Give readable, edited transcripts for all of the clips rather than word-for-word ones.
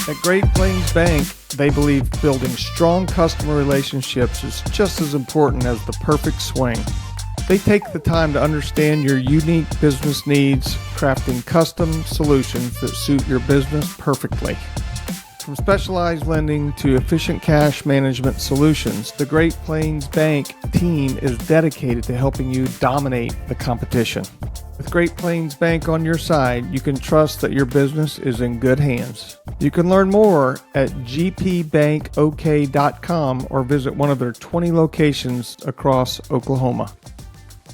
At Great Plains Bank, they believe building strong customer relationships is just as important as the perfect swing. They take the time to understand your unique business needs, crafting custom solutions that suit your business perfectly. From specialized lending to efficient cash management solutions, the Great Plains Bank team is dedicated to helping you dominate the competition. With Great Plains Bank on your side, you can trust that your business is in good hands. You can learn more at gpbankok.com or visit one of their 20 locations across Oklahoma.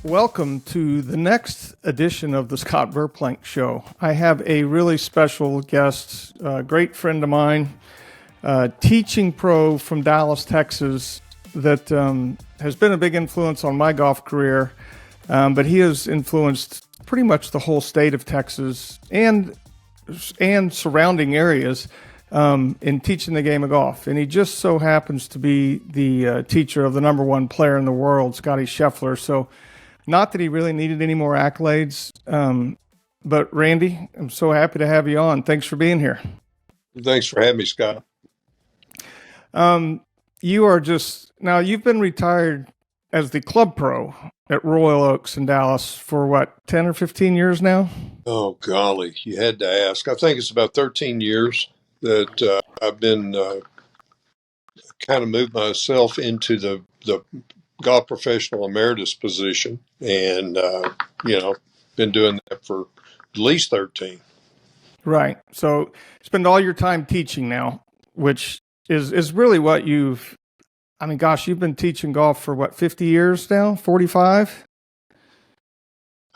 Welcome to the next edition of the Scott Verplank Show. I have a really special guest, a great friend of mine, teaching pro from Dallas, Texas, that has been a big influence on my golf career, but he has influenced pretty much the whole state of Texas and surrounding areas in teaching the game of golf. And he just so happens to be the teacher of the number one player in the world, Scottie Scheffler. So not that he really needed any more accolades, but Randy, I'm so happy to have you on. Thanks for being here. Thanks for having me, Scott. You are now you've been retired as the club pro at Royal Oaks in Dallas for what, 10 or 15 years now? Oh, golly, you had to ask. I think it's about 13 years that I've been kind of moved myself into the golf professional emeritus position, and, been doing that for at least 13. Right. So spend all your time teaching now, which is really what you've been teaching golf for what, 50 years now? 45?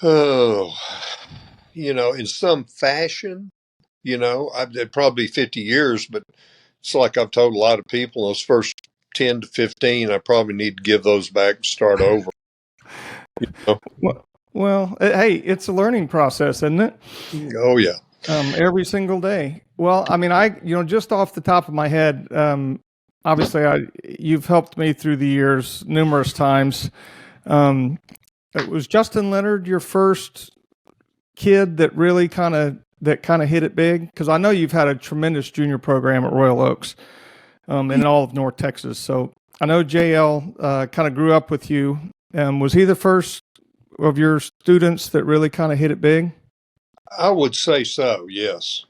Oh, in some fashion, I've had probably 50 years, but it's like I've told a lot of people those first 10 to 15, I probably need to give those back and start over. Well, hey, it's a learning process, isn't it? Oh, yeah. Every single day. Well, just off the top of my head, obviously, you've helped me through the years numerous times. Was Justin Leonard your first kid that really kind of hit it big? Because I know you've had a tremendous junior program at Royal Oaks in all of North Texas. So I know JL kind of grew up with you. Was he the first of your students that really kind of hit it big? I would say so, yes.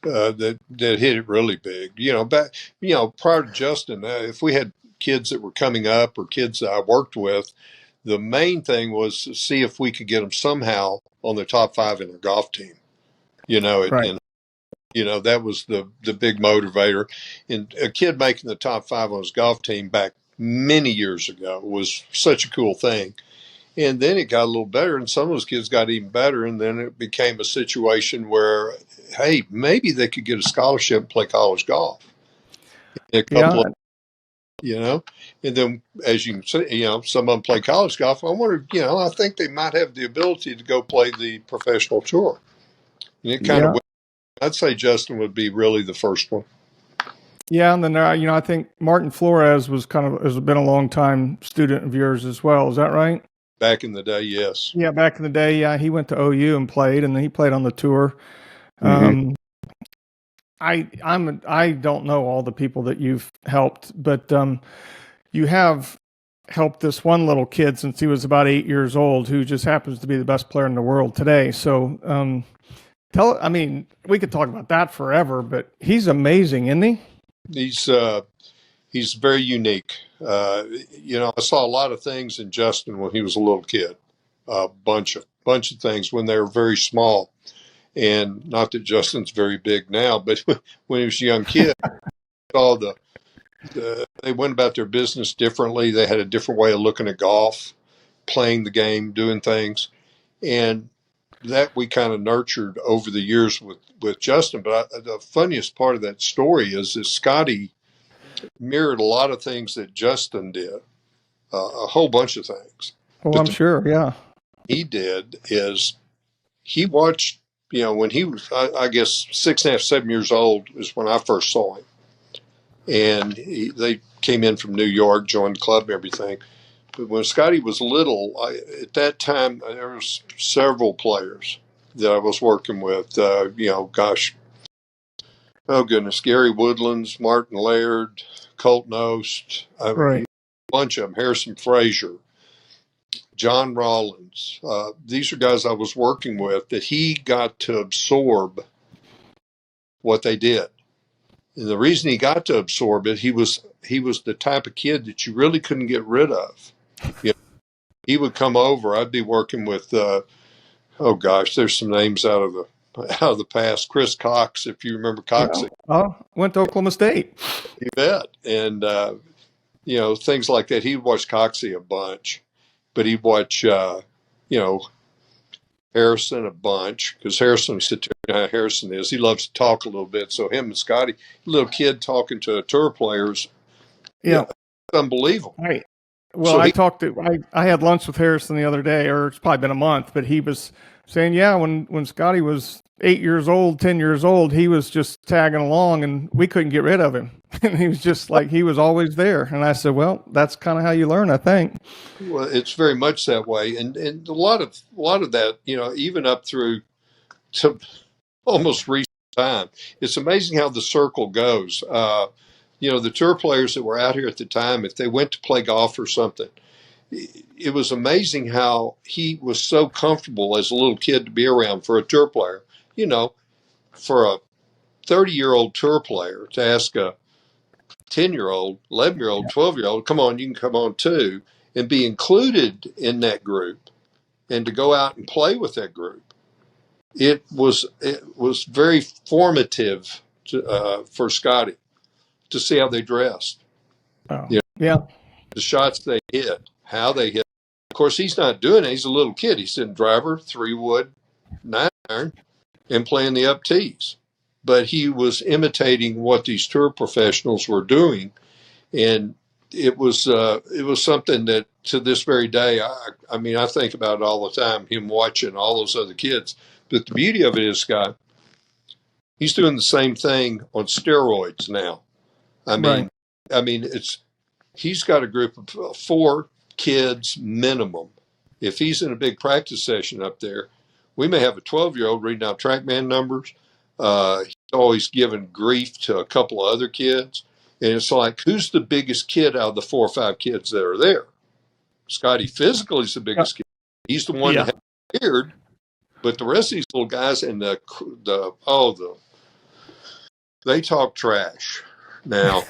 That hit it really big. Prior to Justin, if we had kids that were coming up or kids that I worked with, the main thing was to see if we could get them somehow on the top 5 in our golf team. Right. And that was the big motivator. And a kid making the top 5 on his golf team back many years ago was such a cool thing. And then it got a little better, and some of those kids got even better. And then it became a situation where, hey, maybe they could get a scholarship and play college golf. And and then as you can see, some of them play college golf. I wonder, I think they might have the ability to go play the professional tour. And it kind of, I'd say Justin would be really the first one. Yeah, and then I think Martin Flores has been a long time student of yours as well. Is that right? Back in the day, yes. Yeah, back in the day, yeah, he went to OU and played, and then he played on the tour. Mm-hmm. I don't know all the people that you've helped, but you have helped this one little kid since he was about 8 years old, who just happens to be the best player in the world today. So, we could talk about that forever, but he's amazing, isn't he? He's very unique. I saw a lot of things in Justin when he was a little kid, a bunch of things when they were very small. And not that Justin's very big now, but when he was a young kid, all they went about their business differently. They had a different way of looking at golf, playing the game, doing things. And that we kind of nurtured over the years with Justin. But the funniest part of that story is that Scottie mirrored a lot of things that Justin did, a whole bunch of things. Well, I'm sure, yeah. He did is he watched, when he was, I guess, 6.5, 7 years old is when I first saw him. And they came in from New York, joined the club and everything. But when Scottie was little, at that time, there was several players that I was working with, Oh goodness, Gary Woodlands, Martin Laird, Colt Knost, Right. a bunch of them, Harrison Frazier, John Rollins. These are guys I was working with that he got to absorb what they did. And the reason he got to absorb it, he was the type of kid that you really couldn't get rid of. You know, he would come over. I'd be working with oh gosh, there's some names out of the past. Chris Cox, if you remember Cox, Yeah. Went to Oklahoma State. you bet. And things like that. He'd watch Coxie a bunch, but he'd watch you know Harrison a bunch because Harrison's the how Harrison is. He loves to talk a little bit. So him and Scottie, little kid talking to a tour players, yeah, Yeah. unbelievable. Right. Well, So he I had lunch with Harrison the other day, or it's probably been a month, but he was saying, yeah, when Scotty was 8 years old, 10 years old, he was just tagging along and we couldn't get rid of him. And he was just like, he was always there. And I said, well, that's kind of how you learn, I think. well, it's very much that way, and a lot of that, even up through to almost recent time. It's amazing how the circle goes. The tour players that were out here at the time, if they went to play golf or something, it was amazing how he was so comfortable as a little kid to be around for a tour player. You know, for a 30-year-old tour player to ask a 10-year-old, 11-year-old, 12-year-old, come on, you can come on too, and be included in that group and to go out and play with that group. It was very formative for Scottie to see how they dressed, Oh, you know, yeah. the shots they hit, how they hit. Of course, he's not doing it. He's a little kid. He's in driver, 3-wood, 9-iron, and playing the up tees. But he was imitating what these tour professionals were doing, and it was something that to this very day, I mean, I think about it all the time. Him watching all those other kids. But the beauty of it is, Scott, he's doing the same thing on steroids now. I Right. mean, it's he's got a group of 4 kids minimum. If he's in a big practice session up there, we may have a 12-year-old reading out TrackMan numbers. He's always giving grief to a couple of other kids. And it's like, who's the biggest kid out of the 4 or 5 kids that are there? Scottie physically is the Yeah. biggest kid. He's the one Yeah. that has the beard, but the rest of these little guys and they talk trash now,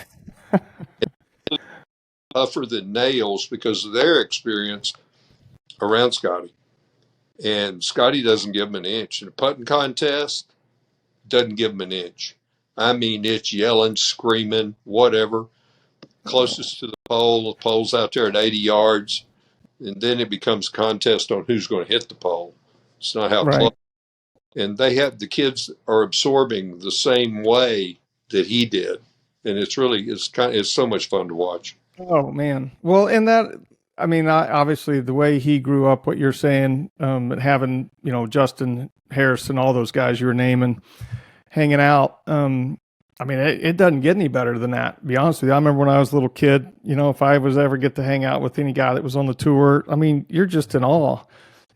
tougher than nails because of their experience around Scottie. And Scottie doesn't give him an inch. In a putting contest, doesn't give him an inch. I mean, it's yelling, screaming, whatever. Closest to the pole's out there at 80 yards. And then it becomes a contest on who's going to hit the pole. It's not how close. Right. And the kids are absorbing the same way that he did. And it's so much fun to watch. Oh, man. Well, and I mean, obviously the way he grew up, what you're saying, having, Justin Harrison, all those guys you were naming, hanging out. I mean, it doesn't get any better than that, to be honest with you. I remember when I was a little kid, if I was ever get to hang out with any guy that was on the tour, I mean, you're just in awe.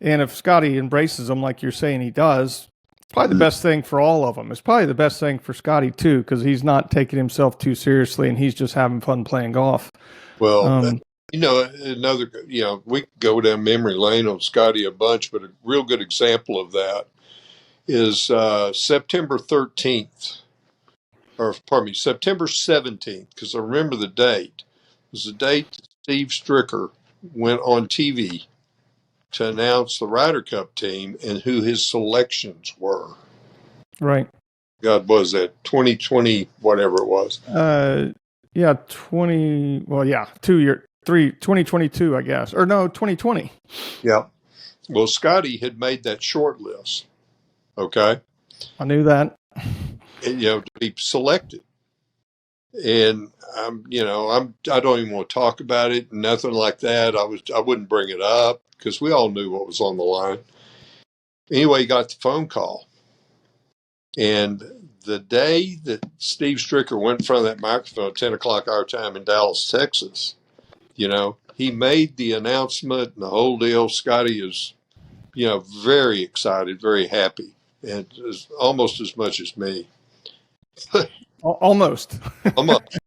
And if Scottie embraces them like you're saying he does, it's probably the best thing for all of them. It's probably the best thing for Scottie too, because he's not taking himself too seriously and he's just having fun playing golf. Well, we could go down memory lane on Scottie a bunch, but a real good example of that is September 13th, or pardon me, September 17th, because I remember the date. It was the date that Steve Stricker went on TV to announce the Ryder Cup team and who his selections were. Right. God, was that 2020, whatever it was? Yeah, 2022, I guess. Or no, 2020. Yeah. Well, Scottie had made that short list. Okay. I knew that. And, to be selected. And I don't even want to talk about it, nothing like that. I wouldn't bring it up because we all knew what was on the line. Anyway, he got the phone call. And the day that Steve Stricker went in front of that microphone at 10 o'clock our time in Dallas, Texas, he made the announcement and the whole deal. Scottie is, very excited, very happy, and almost as much as me. Almost. Almost.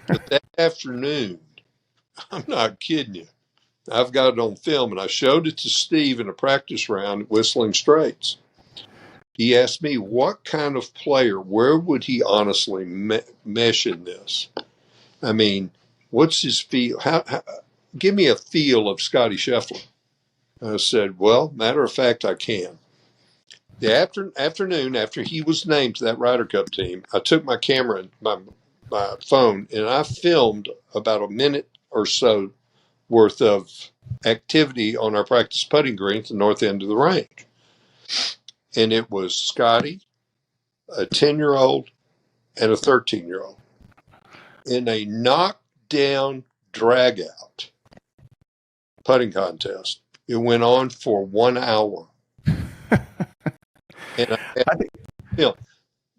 But that afternoon, I'm not kidding you. I've got it on film, and I showed it to Steve in a practice round at Whistling Straits. He asked me, what kind of player, where would he honestly mesh in this? I mean, what's his feel? Give me a feel of Scottie Scheffler. I said, well, matter of fact, I can. The afternoon after he was named to that Ryder Cup team, I took my camera and my phone, and I filmed about a minute or so worth of activity on our practice putting green at the north end of the range. And it was Scotty, a 10-year-old, and a 13-year-old in a knockdown drag out putting contest. It went on for 1 hour. And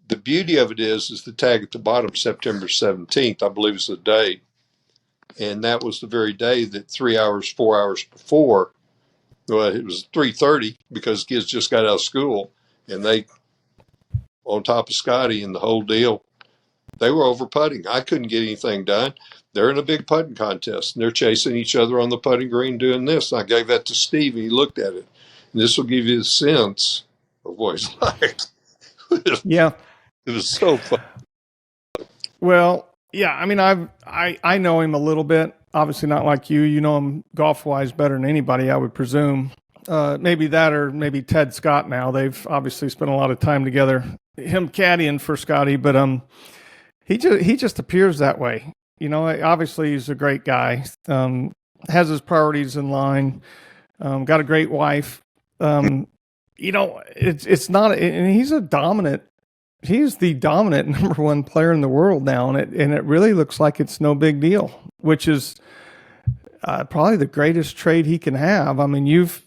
the beauty of it is the tag at the bottom, September 17th, I believe is the date. And that was the very day that 4 hours before, well, it was 3:30 because kids just got out of school, and they, on top of Scotty and the whole deal, they were over putting. I couldn't get anything done. They're in a big putting contest, and they're chasing each other on the putting green doing this. I gave that to Steve, and he looked at it. And this will give you a sense of what it's like. Yeah. It was so fun. Well, yeah, I mean, I know him a little bit. Obviously not like you. You know him golf-wise better than anybody, I would presume. Maybe that, or maybe Ted Scott now. They've obviously spent a lot of time together. Him caddying for Scotty, but he just appears that way. You know, obviously he's a great guy. Has his priorities in line. Got a great wife. You know, it's not, and he's the dominant number one player in the world now, and it really looks like it's no big deal, which is probably the greatest trade he can have. I mean, you've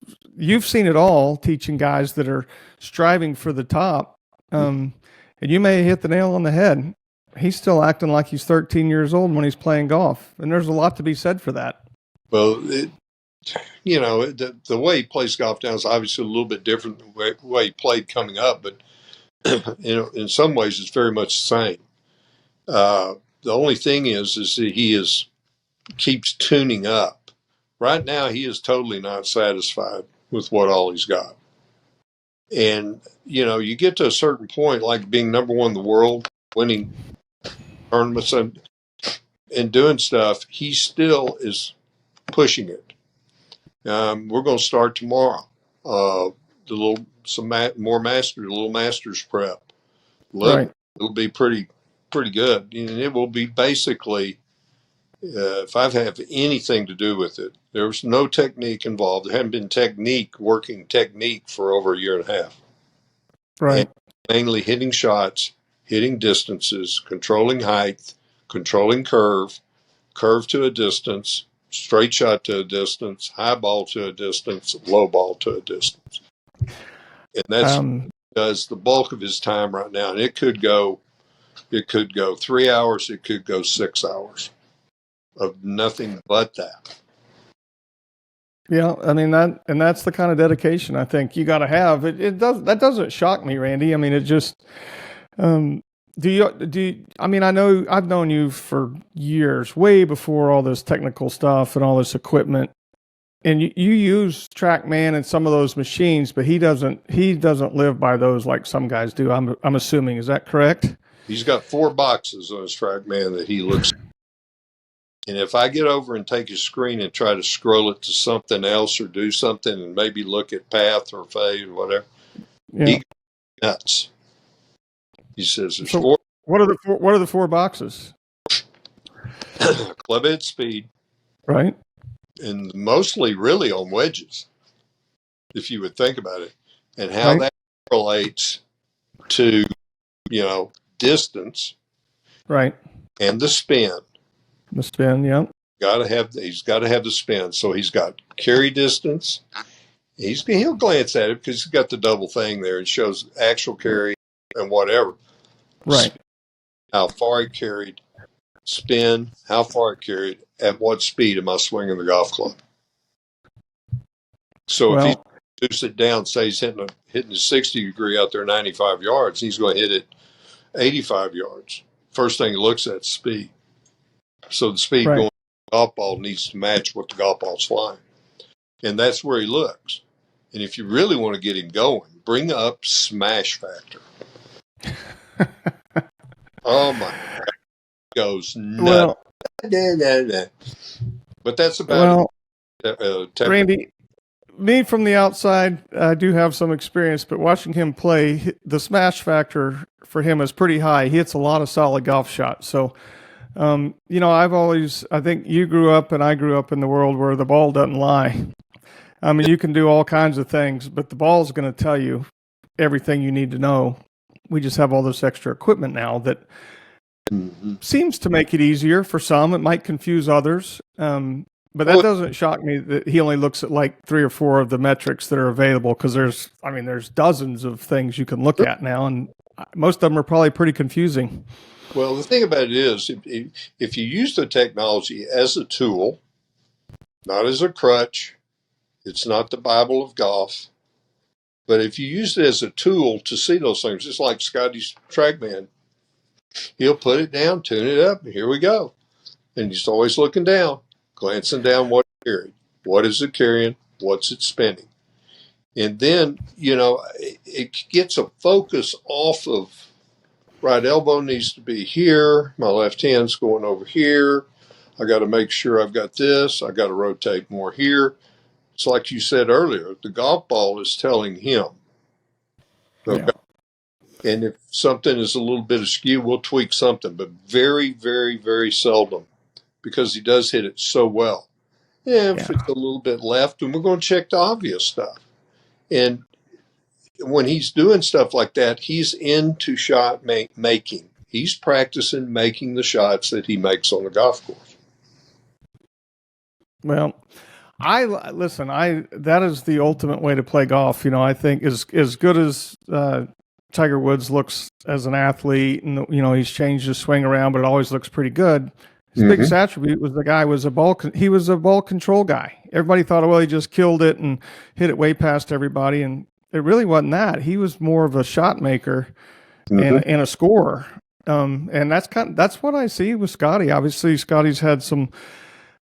seen it all, teaching guys that are striving for the top, and you may hit the nail on the head. He's still acting like he's 13 years old when he's playing golf, and there's a lot to be said for that. Well, the way he plays golf now is obviously a little bit different than the way he played coming up, but in some ways it's very much the same. The only thing is that he keeps tuning up. Right now, he is totally not satisfied with what all he's got. And, you get to a certain point, like being number one in the world, winning tournaments and doing stuff, he still is pushing it. We're going to start tomorrow. More masters prep. Right. It'll be pretty good. And it will be basically, if I have anything to do with it, there was no technique involved. There hadn't been working technique for over a year and a half. Right. And mainly hitting shots, hitting distances, controlling height, controlling curve to a distance, straight shot to a distance, high ball to a distance, low ball to a distance. And that's does the bulk of his time right now. And it could go 3 hours, it could go 6 hours of nothing but that. Yeah, I mean that's the kind of dedication I think you got to have. That doesn't shock me, Randy. I mean, it just do you? I mean, I know I've known you for years, way before all this technical stuff and all this equipment. And you use TrackMan and some of those machines, but he doesn't live by those like some guys do. I'm assuming, is that correct? He's got 4 boxes on his TrackMan that he looks at. And if I get over and take his screen and try to scroll it to something else or do something and maybe look at path or fade or whatever, he goes nuts. He says there's 4. What are the 4 boxes? Club head speed. Right. And mostly really on wedges, if you would think about it, and how that relates to, distance. Right. And the spin. The spin, yeah. He's got to have the spin. So he's got carry distance. He'll glance at it because he's got the double thing there and shows actual carry and whatever. Right. How far he carried, spin, how far it carried, at what speed am I swinging the golf club? So if he shoots it down, say he's hitting a 60 degree out there 95 yards, he's going to hit it 85 yards. First thing he looks at is speed. So the speed Right. going to the golf ball needs to match what the golf ball's flying. And that's where he looks. And if you really want to get him going, bring up smash factor. Oh my God. He goes nuts. Well, But that's about Randy, me from the outside, I do have some experience, but watching him play, the smash factor for him is pretty high. He hits a lot of solid golf shots. So, I think you grew up and I grew up in the world where the ball doesn't lie. I mean, you can do all kinds of things, but the ball's going to tell you everything you need to know. We just have all this extra equipment now that seems to make it easier for some. It might confuse others. But that doesn't shock me that he only looks at like 3 or 4 of the metrics that are available, because there's dozens of things you can look at now, and most of them are probably pretty confusing. Well, the thing about it is, if you use the technology as a tool, not as a crutch, it's not the Bible of golf, but if you use it as a tool to see those things, just like Scotty's TrackMan, he'll put it down, tune it up, and here we go. And he's always looking down, glancing down what it's carrying. What is it carrying? What's it spinning? And then, it gets a focus off of right elbow needs to be here. My left hand's going over here. I got to make sure I've got this. I got to rotate more here. It's like you said earlier, the golf ball is telling him. Okay. Yeah. And if something is a little bit askew, we'll tweak something, but very, very, very seldom, because he does hit it so well. And if it's a little bit left, then we're going to check the obvious stuff. And when he's doing stuff like that, he's into shot making. He's practicing making the shots that he makes on the golf course. Well, that is the ultimate way to play golf. I think as good as Tiger Woods looks as an athlete, and he's changed his swing around, but it always looks pretty good. His biggest attribute was he was a ball control guy. Everybody thought, well, he just killed it and hit it way past everybody, and it really wasn't that. He was more of a shot maker and a scorer. And that's what I see with Scottie. Obviously, Scottie's had some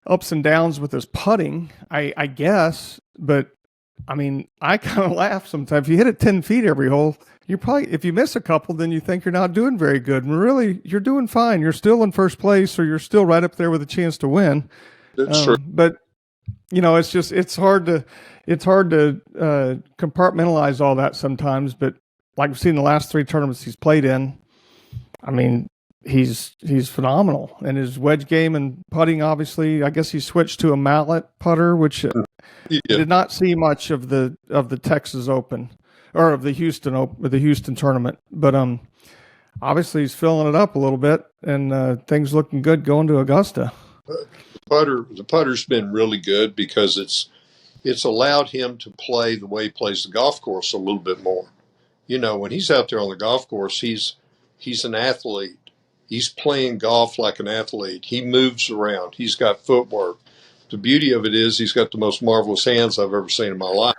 ups and downs with his putting, I guess, but I mean, I kind of laugh sometimes. If you hit it 10 feet every hole, if you miss a couple, then you think you're not doing very good. And really, you're doing fine. You're still in first place, or you're still right up there with a chance to win. That's true. But it's hard to compartmentalize all that sometimes. But like we've seen the last 3 tournaments he's played in, I mean, he's phenomenal. And his wedge game and putting, obviously, I guess he switched to a mallet putter, which did not see much of the Texas Open or of the Houston tournament. But obviously he's filling it up a little bit, and things looking good going to Augusta. The putter's been really good because it's allowed him to play the way he plays the golf course a little bit more. When he's out there on the golf course, he's an athlete. He's playing golf like an athlete. He moves around. He's got footwork. The beauty of it is he's got the most marvelous hands I've ever seen in my life.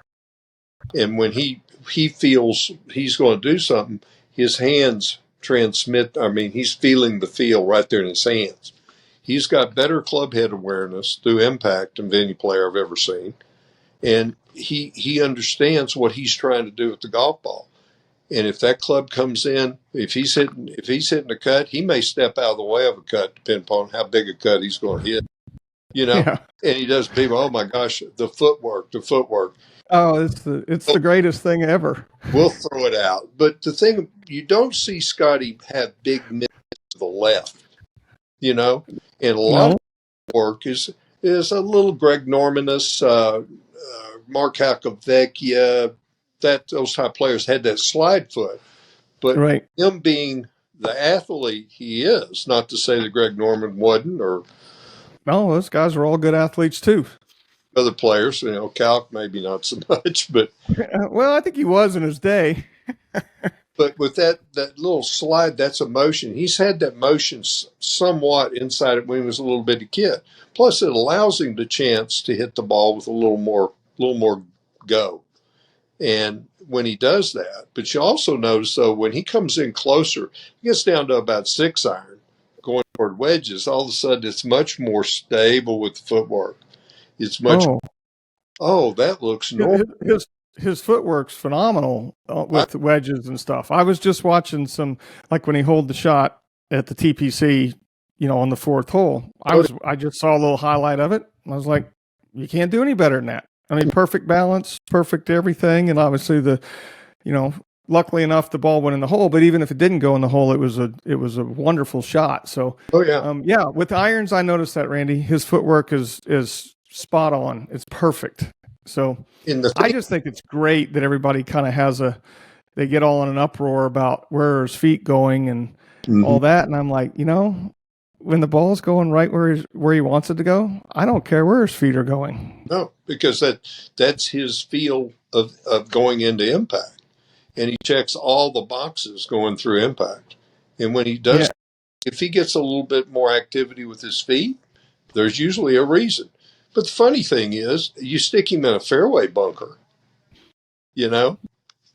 And when he feels he's going to do something, his hands transmit. I mean, he's feeling the feel right there in his hands. He's got better club head awareness through impact than any player I've ever seen. And he understands what he's trying to do with the golf ball. And if that club comes in, if he's hitting a cut, he may step out of the way of a cut, depending upon how big a cut he's going to hit. And he does. People, oh my gosh, the footwork. Oh, it's the greatest thing ever. We'll throw it out. But the thing, you don't see Scottie have big misses to the left, and a lot of work is a little Greg Norman-ness, Mark Hakavecchia, those type players had that slide foot. But him being the athlete he is, not to say that Greg Norman wasn't, or no, those guys are all good athletes too. Other players, Calc maybe not so much, but well, I think he was in his day. But with that little slide, that's a motion. He's had that motion somewhat inside it when he was a little bitty kid. Plus, it allows him the chance to hit the ball with a little more go. And when he does that. But you also notice, though, when he comes in closer, he gets down to about 6 iron, going toward wedges, all of a sudden it's much more stable with the footwork. It's much, Oh, that looks his normal. his, his footwork's phenomenal I, with wedges and stuff. I was just watching some, like when he holed the shot at the TPC, on the fourth hole. I just saw a little highlight of it. And I was like, you can't do any better than that. I mean, perfect balance, perfect everything, and obviously luckily enough the ball went in the hole. But even if it didn't go in the hole, it was a wonderful shot. So, yeah, with irons, I noticed that, Randy, his footwork is spot on. It's perfect. So I just think it's great that everybody kind of they get all in an uproar about where are his feet going and all that. And I'm like, when the ball's going right where he wants it to go, I don't care where his feet are going. No, because that's his feel of going into impact. And he checks all the boxes going through impact. And when he does, if he gets a little bit more activity with his feet, there's usually a reason. But the funny thing is, you stick him in a fairway bunker,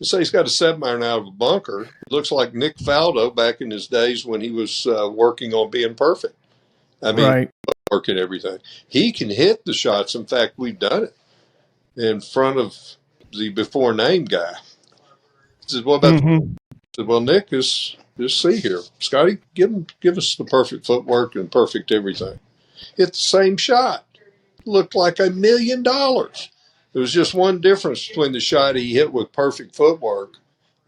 Say he's got a 7-iron out of a bunker. It looks like Nick Faldo back in his days when he was working on being perfect. I mean, right. Working everything. He can hit the shots. In fact, we've done it in front of the before named guy. He said, "What about?" I said, "Well, Nick, just see here, Scotty, give us the perfect footwork and perfect everything. Hit the same shot. Looked like $1 million. There was just one difference between the shot he hit with perfect footwork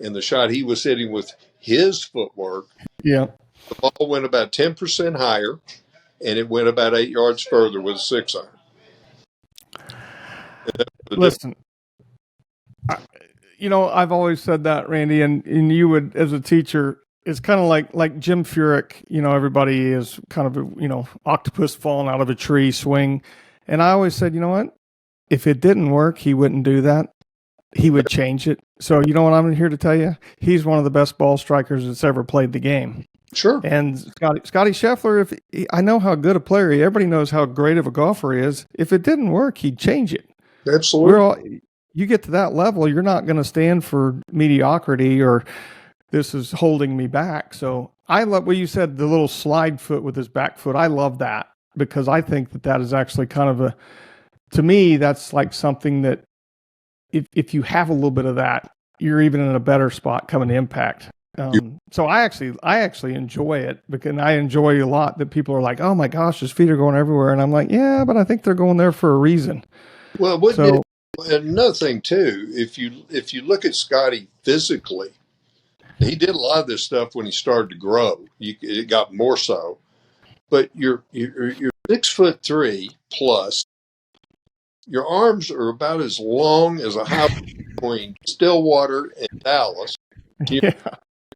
and the shot he was hitting with his footwork. Yeah, the ball went about 10% higher, and it went about 8 yards further with a 6-iron." Listen, I've always said that, Randy, and you would, as a teacher, it's kind of like Jim Furyk. Everybody is kind of a, octopus falling out of a tree swing. And I always said, you know what? If it didn't work, he wouldn't do that. He would change it. So you know what I'm here to tell you? He's one of the best ball strikers that's ever played the game. Sure. And Scottie Scheffler, I know how good a player he is. Everybody knows how great of a golfer he is. If it didn't work, he'd change it. Absolutely. You get to that level, you're not going to stand for mediocrity or this is holding me back. So I love what you said, the little slide foot with his back foot. I love that because I think that is actually kind of to me, that's like something that if you have a little bit of that, you're even in a better spot coming to impact. So I actually enjoy it because I enjoy a lot that people are like, oh my gosh, his feet are going everywhere. And I'm like, yeah, but I think they're going there for a reason. Well, another thing too, if you look at Scotty physically, he did a lot of this stuff when he started to grow. It got more so, but you're 6'3" plus. Your arms are about as long as a highway between Stillwater and Dallas. Yeah.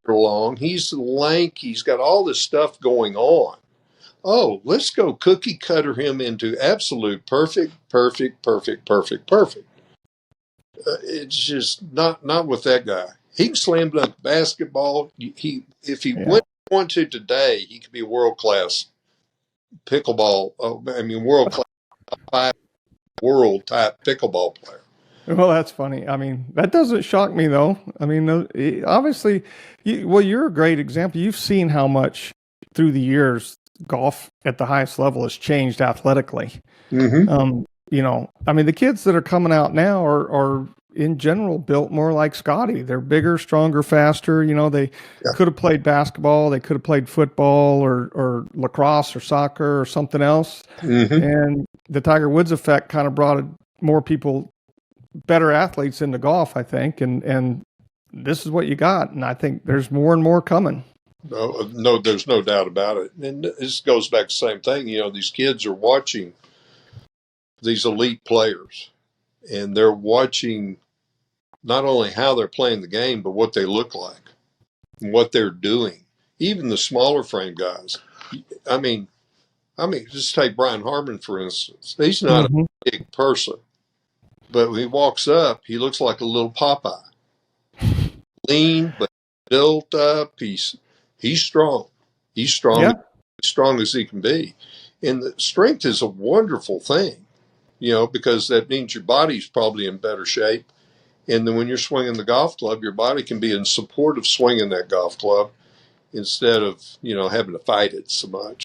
Long. He's lank. He's got all this stuff going on. Oh, let's go cookie cutter him into absolute perfect. It's just not with that guy. He can slam dunk basketball. If he went to today, he could be a world class pickleball. World class world type pickleball player. Well, that's funny. I mean, that doesn't shock me though. I mean, obviously, you're a great example. You've seen how much through the years golf at the highest level has changed athletically. Mm-hmm. The kids that are coming out now are in general built more like Scotty. They're bigger, stronger, faster. They could have played basketball, they could have played football or lacrosse or soccer or something else. Mm-hmm. And the Tiger Woods effect kind of brought more people, better athletes into golf, I think. And this is what you got. And I think there's more and more coming. No, there's no doubt about it. And this goes back to the same thing. These kids are watching these elite players, and they're watching not only how they're playing the game, but what they look like and what they're doing. Even the smaller frame guys. I mean, just take Brian Harmon, for instance. He's not a big person, but when he walks up, he looks like a little Popeye. Lean, but built up. He's strong. He's strong. Yeah. As strong as he can be. And the strength is a wonderful thing, because that means your body's probably in better shape. And then when you're swinging the golf club, your body can be in support of swinging that golf club instead of, having to fight it so much.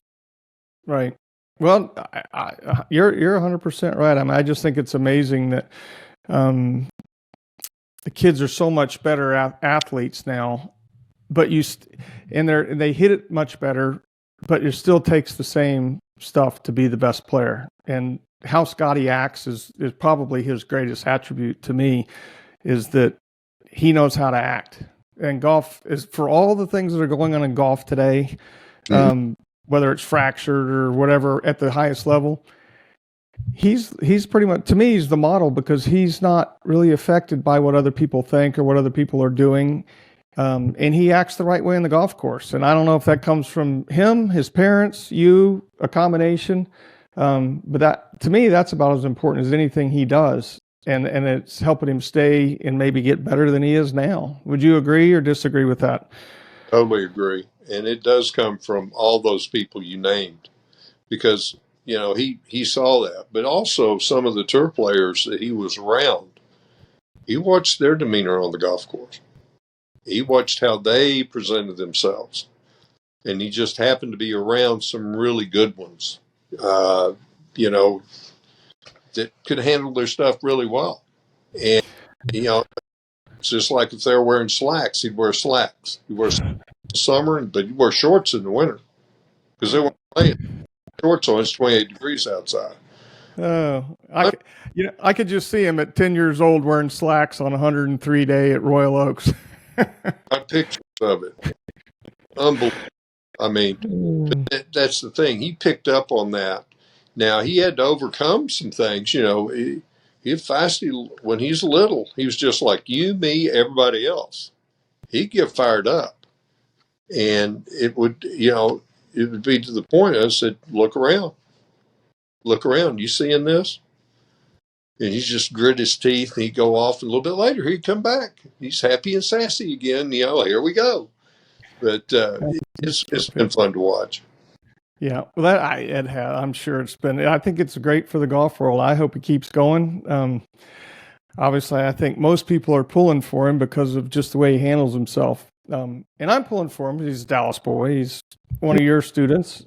Right. Well, you're 100% right. I mean, I just think it's amazing that the kids are so much better athletes now, but and they hit it much better, but it still takes the same stuff to be the best player. And how Scottie acts is probably his greatest attribute to me, is that he knows how to act. And golf is, for all the things that are going on in golf today, whether it's fractured or whatever at the highest level, he's pretty much, to me, he's the model, because he's not really affected by what other people think or what other people are doing. And he acts the right way in the golf course. And I don't know if that comes from him, his parents, you, a combination. But that, to me, that's about as important as anything he does. And it's helping him stay and maybe get better than he is now. Would you agree or disagree with that? Totally agree. And it does come from all those people you named, because, he saw that. But also some of the tour players that he was around, he watched their demeanor on the golf course. He watched how they presented themselves. And he just happened to be around some really good ones, that could handle their stuff really well. And, it's just like if they were wearing slacks, he'd wear slacks. He'd wear in the summer, but he'd wear shorts in the winter because they weren't playing shorts on. It's 28 degrees outside. Oh, I could just see him at 10 years old wearing slacks on a 103 day at Royal Oaks. Got pictures of it. Unbelievable. I mean, that's the thing. He picked up on that. Now, he had to overcome some things. He feisty when he's little. He was just like you, me, everybody else. He'd get fired up. And it would be to the point I said, look around. Look around. You seeing this? And he'd just grit his teeth, and he'd go off, and a little bit later, he'd come back. He's happy and sassy again. Here we go. But it's been fun to watch. Yeah, well, I'm sure it's been. I think it's great for the golf world. I hope it keeps going. Obviously, I think most people are pulling for him because of just the way he handles himself. And I'm pulling for him. He's a Dallas boy. He's one of your students.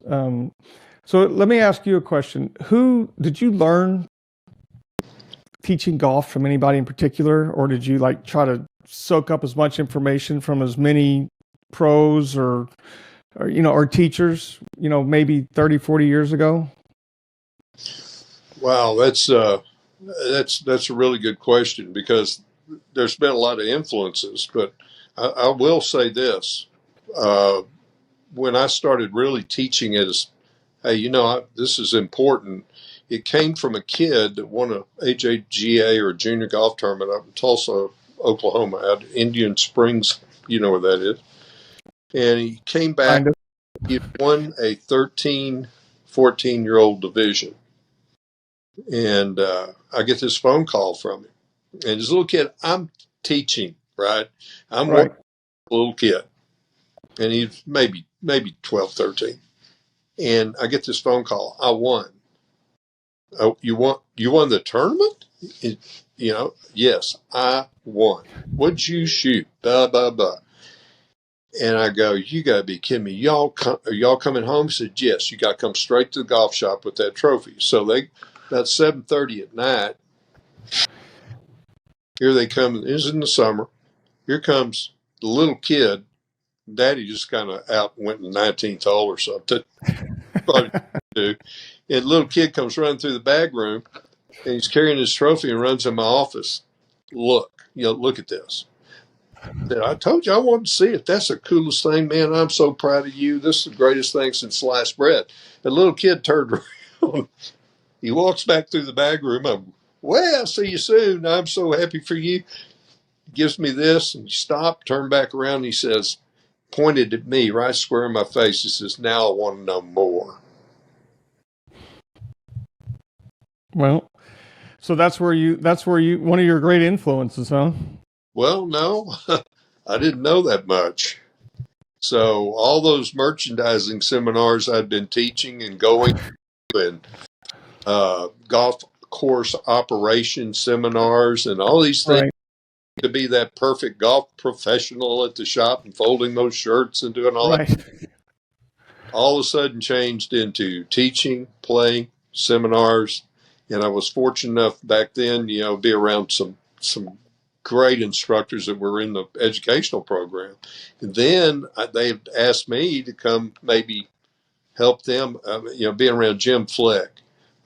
So let me ask you a question. Who did you learn teaching golf from? Anybody in particular, or did you try to soak up as much information from as many pros or teachers, maybe 30, 40 years ago? Wow, that's a really good question, because there's been a lot of influences. But I will say this: when I started really teaching it, as hey, this is important. It came from a kid that won a AJGA, or a junior golf tournament, up in Tulsa, Oklahoma, at Indian Springs. You know where that is. And he came back. He won a 13, 14-year-old division. And I get this phone call from him. And this little kid, I'm teaching, right? I'm right. A little kid. And he's maybe 12, 13. And I get this phone call. I won. Oh, you won the tournament? Yes, I won. What'd you shoot? Blah, blah, blah. And I go, you got to be kidding me. Are y'all coming home? He said, yes, you got to come straight to the golf shop with that trophy. So about 7:30 at night, here they come. This is in the summer. Here comes the little kid. Daddy just kind of out and went in the 19th hole or something. And the little kid comes running through the bag room, and he's carrying his trophy and runs in my office. Look at this. I told you I wanted to see it. That's the coolest thing, man. I'm so proud of you. This is the greatest thing since sliced bread. The little kid turned around. He walks back through the bag room. Well, see you soon. I'm so happy for you. He gives me this, and he stopped, turned back around, and he says, pointed at me right square in my face. He says, now I want to know more. Well, so that's where you, one of your great influences, huh? Well, no, I didn't know that much. So all those merchandising seminars I'd been teaching and going to, and golf course operation seminars and all these things, to be that perfect golf professional at the shop and folding those shirts and doing all that. Right. All of a sudden changed into teaching, playing, seminars. And I was fortunate enough back then, be around some great instructors that were in the educational program. And then they asked me to come maybe help them, being around Jim Fleck,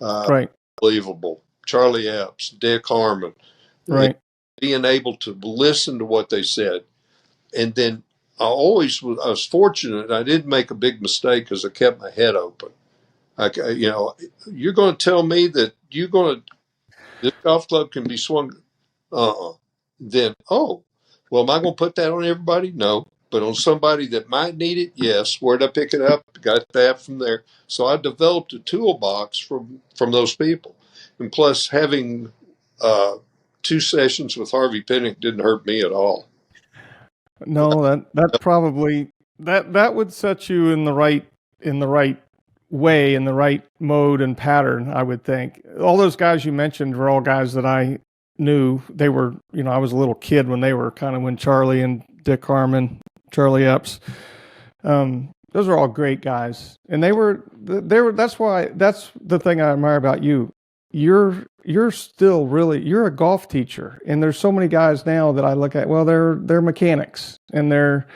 Right. unbelievable, Charlie Epps, Dick Harmon, Right. being able to listen to what they said. And then I was fortunate. I didn't make a big mistake because I kept my head open. You're going to tell me that this golf club can be swung. Then, well, am I going to put that on everybody? No. But on somebody that might need it, yes. Where'd I pick it up? Got that from there. So I developed a toolbox from those people. And plus, having 2 sessions with Harvey Pinnock didn't hurt me at all. No, that probably that would set you in the right way, in the right mode and pattern, I would think. All those guys you mentioned were all guys that I knew. They were, I was a little kid when they were when Charlie and Dick Harmon, Charlie Epps. Those are all great guys. And they were that's the thing I admire about you. You're still you're a golf teacher, and there's so many guys now that I look at. Well, they're mechanics, and they're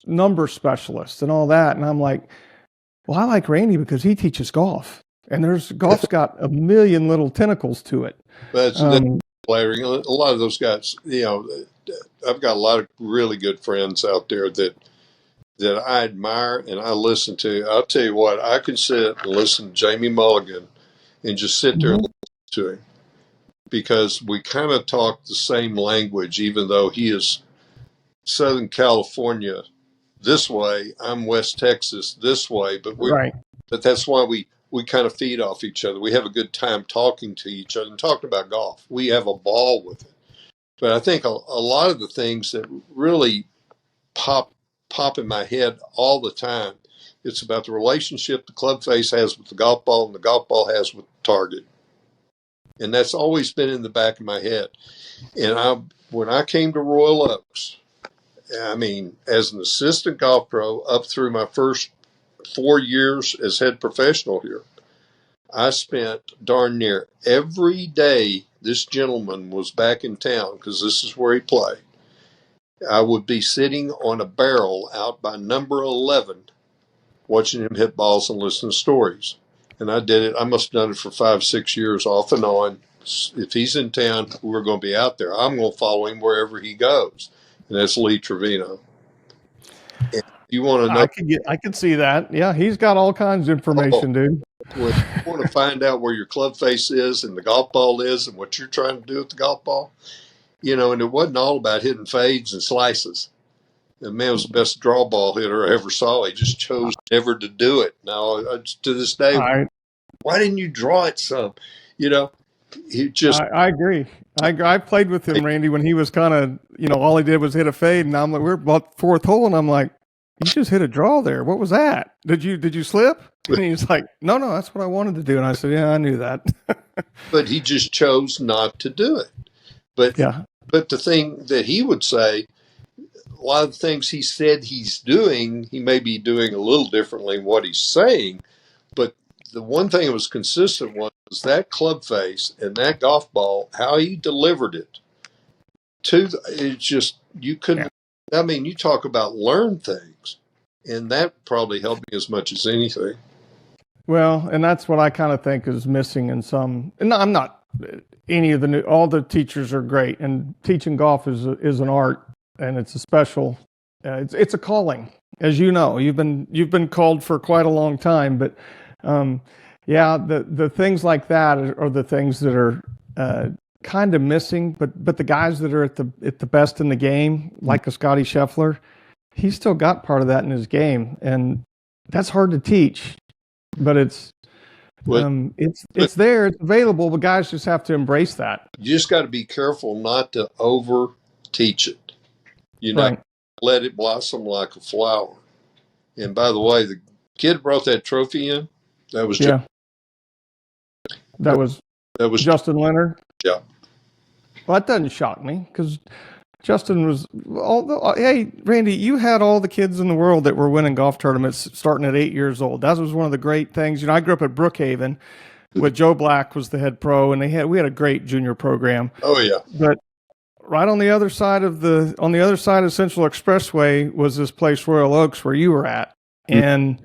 number specialists and all that, and I'm like, well, I like Randy because he teaches golf, and golf's got a million little tentacles to it. That's flattering. A lot of those guys, I've got a lot of really good friends out there that I admire and I listen to. I'll tell you what, I can sit and listen to Jamie Mulligan and just sit there and listen to him because we kind of talk the same language, even though he is Southern California this way, I'm West Texas this way, but but that's why we kind of feed off each other. We have a good time talking to each other and talking about golf. We have a ball with it. But I think a lot of the things that really pop in my head all the time, it's about the relationship the club face has with the golf ball and the golf ball has with the target. And that's always been in the back of my head. And when I came to Royal Oaks, as an assistant golf pro up through my first 4 years as head professional here, I spent darn near every day this gentleman was back in town, because this is where he played. I would be sitting on a barrel out by number 11, watching him hit balls and listening to stories. And I did it. I must have done it for 5-6 years off and on. If he's in town, we're going to be out there. I'm going to follow him wherever he goes. And that's Lee Trevino. And you want to know? I can see that. Yeah, he's got all kinds of information, dude. When you want to find out where your club face is and the golf ball is and what you're trying to do with the golf ball, and it wasn't all about hitting fades and slices. The man was the best draw ball hitter I ever saw. He just chose never to do it. Now, to this day, why didn't you draw it some? He just. I agree. I played with him, Randy, when he was kind of, all he did was hit a fade, and I'm like, we're about the 4th hole, and I'm like, you just hit a draw there. What was that? Did you slip? And he's like, no, that's what I wanted to do. And I said, yeah, I knew that. But he just chose not to do it. But the thing that he would say, a lot of the things he said he's doing, he may be doing a little differently than what he's saying. But the one thing that was consistent was that club face and that golf ball, how he delivered it. It's just, you couldn't, you talk about learn things. And that probably helped me as much as anything. Well, and that's what I kind of think is missing in some, and I'm not any of all the teachers are great, and teaching golf is an art, and it's a special, it's a calling, as you know. You've been called for quite a long time, but the things like that are the things that are kind of missing. But the guys that are at the best in the game, like a Scottie Scheffler, he's still got part of that in his game, and that's hard to teach. But it's there, it's available, but guys just have to embrace that. You just got to be careful not to over teach it. Let it blossom like a flower. And by the way, the kid brought that trophy in. That was that was Justin Leonard. Yeah. Well, that doesn't shock me because Justin was hey, Randy, you had all the kids in the world that were winning golf tournaments starting at 8 years old. That was one of the great things. I grew up at Brookhaven with Joe Black was the head pro, and we had a great junior program. Oh yeah. But right on the other side of Central Expressway was this place, Royal Oaks, where you were at. And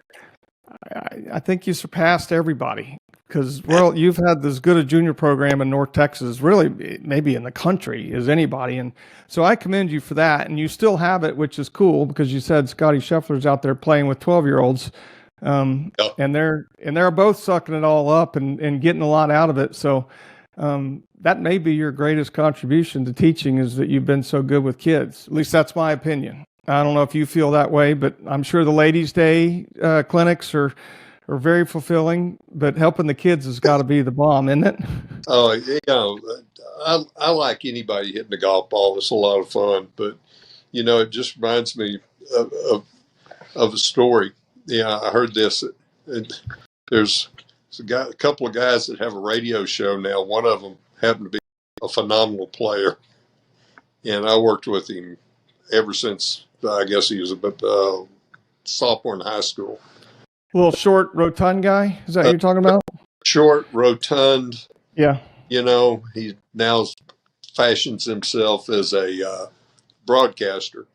I think you surpassed everybody because you've had as good a junior program in North Texas, really maybe in the country, as anybody. And so I commend you for that. And you still have it, which is cool because you said Scottie Scheffler's out there playing with 12-year-olds. And they're both sucking it all up and getting a lot out of it. So that may be your greatest contribution to teaching is that you've been so good with kids. At least that's my opinion. I don't know if you feel that way, but I'm sure the Ladies' Day clinics are very fulfilling, but helping the kids has got to be the bomb, isn't it? Oh, I like anybody hitting the golf ball. It's a lot of fun, but it just reminds me of a story. Yeah, I heard this. There's a couple of guys that have a radio show now. One of them happened to be a phenomenal player, and I worked with him ever since I guess he was a sophomore in high school. Little short, rotund guy? Is that what you're talking about? Short, rotund. Yeah. He now fashions himself as a broadcaster.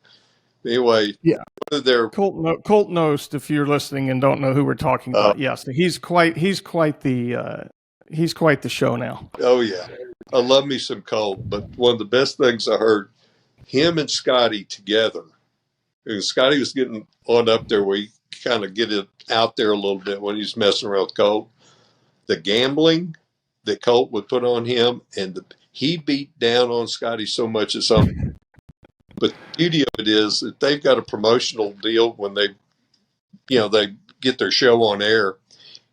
Anyway, yeah. They're Colt Knost, if you're listening and don't know who we're talking about. Yes, he's quite the show now. Oh yeah, I love me some Colt. But one of the best things I heard, him and Scottie together. And Scottie was getting on up there where he kind of get it out there a little bit when he's messing around with Colt. The gambling that Colt would put on him, and he beat down on Scottie so much at something. But the beauty of it is that they've got a promotional deal when they get their show on air.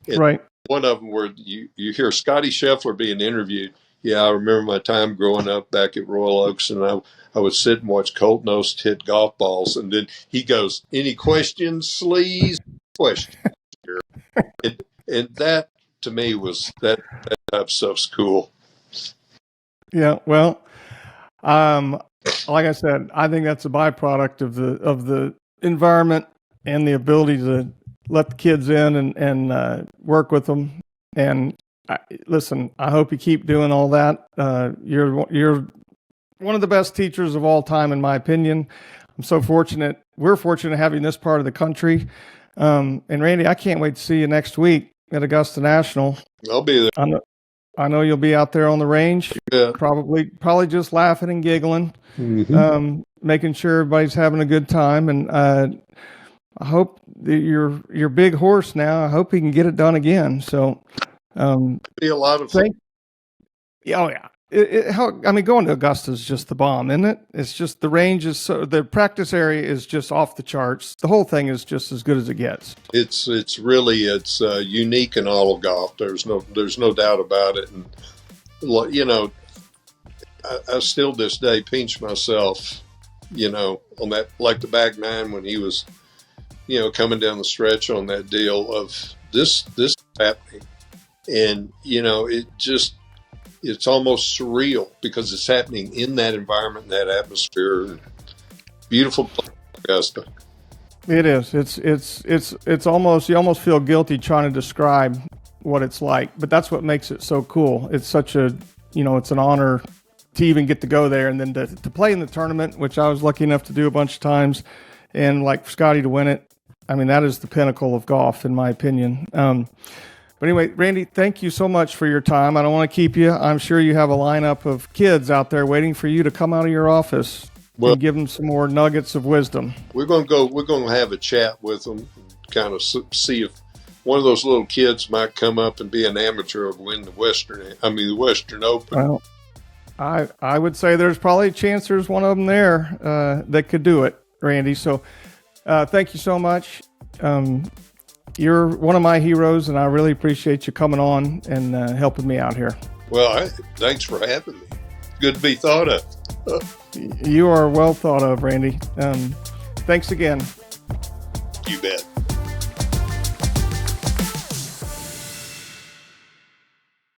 And right. One of them where you hear Scottie Scheffler being interviewed. Yeah, I remember my time growing up back at Royal Oaks, and I would sit and watch Colt Knost hit golf balls, and then he goes, "Any questions, Sleaze?" Question. and that to me was that type of stuff's cool. Yeah, well, like I said, I think that's a byproduct of the environment and the ability to let the kids in and work with them. And listen, I hope you keep doing all that. You're one of the best teachers of all time, in my opinion. I'm so fortunate. We're fortunate having this part of the country. And Randy, I can't wait to see you next week at Augusta National. I'll be there. I know you'll be out there on the range, probably just laughing and giggling, making sure everybody's having a good time. And I hope that your big horse now, I hope he can get it done again. So be a lot of fun. Oh yeah. Going to Augusta is just the bomb, isn't it? It's just the range is the practice area is just off the charts. The whole thing is just as good as it gets. It's unique in all of golf. There's no doubt about it. And I still this day pinch myself, on that, like the back nine when he was, coming down the stretch on that deal of this is happening, and it's almost surreal because it's happening in that environment, that atmosphere. Beautiful place, Augusta. It is. It's almost, you almost feel guilty trying to describe what it's like, but that's what makes it so cool. It's such a, it's an honor to even get to go there and then to play in the tournament, which I was lucky enough to do a bunch of times, and like Scottie to win it. I mean, that is the pinnacle of golf, in my opinion. But anyway, Randy, thank you so much for your time. I don't want to keep you. I'm sure you have a lineup of kids out there waiting for you to come out of your office and give them some more nuggets of wisdom. We're going to have a chat with them, kind of see if one of those little kids might come up and be an amateur and win the Western Open. Well, I would say there's probably a chance there's one of them there that could do it, Randy. So thank you so much. You're one of my heroes, and I really appreciate you coming on and helping me out here. Well, thanks for having me. Good to be thought of. You are well thought of, Randy. Thanks again. You bet.